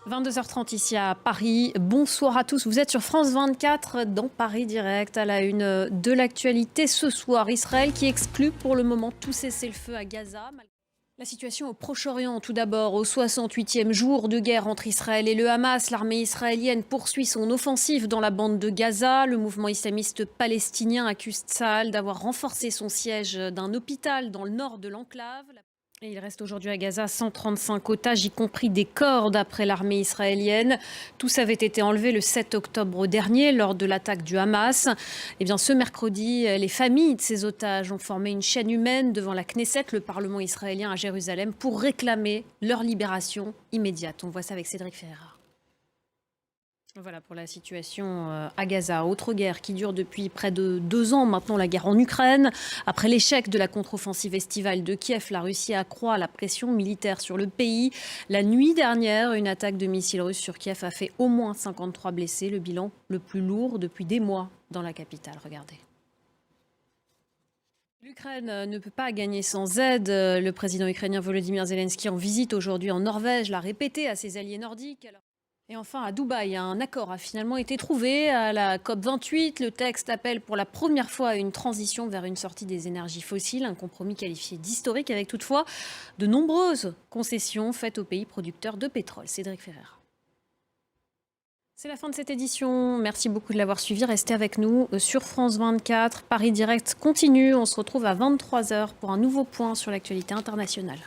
22h30 ici à Paris. Bonsoir à tous. Vous êtes sur France 24 dans Paris Direct à la une de l'actualité ce soir. Israël qui exclut pour le moment tout cessez-le-feu à Gaza. La situation au Proche-Orient, tout d'abord, au 68e jour de guerre entre Israël et le Hamas, l'armée israélienne poursuit son offensive dans la bande de Gaza. Le mouvement islamiste palestinien accuse Tsahal d'avoir renforcé son siège d'un hôpital dans le nord de l'enclave. Et il reste aujourd'hui à Gaza 135 otages, y compris des corps, d'après l'armée israélienne. Tous avaient été enlevés le 7 octobre dernier lors de l'attaque du Hamas. Eh bien, ce mercredi, les familles de ces otages ont formé une chaîne humaine devant la Knesset, le Parlement israélien à Jérusalem, pour réclamer leur libération immédiate. On voit ça avec Cédric Ferreira. Voilà pour la situation à Gaza. Autre guerre qui dure depuis près de 2 ans maintenant, la guerre en Ukraine. Après l'échec de la contre-offensive estivale de Kiev, la Russie accroît la pression militaire sur le pays. La nuit dernière, une attaque de missiles russes sur Kiev a fait au moins 53 blessés, le bilan le plus lourd depuis des mois dans la capitale. Regardez. L'Ukraine ne peut pas gagner sans aide. Le président ukrainien Volodymyr Zelensky, en visite aujourd'hui en Norvège, l'a répété à ses alliés nordiques. Et enfin, à Dubaï, un accord a finalement été trouvé à la COP28. Le texte appelle pour la première fois à une transition vers une sortie des énergies fossiles, un compromis qualifié d'historique avec toutefois de nombreuses concessions faites aux pays producteurs de pétrole. Cédric Ferrer. C'est la fin de cette édition. Merci beaucoup de l'avoir suivi. Restez avec nous sur France 24. Paris Direct continue. On se retrouve à 23h pour un nouveau point sur l'actualité internationale.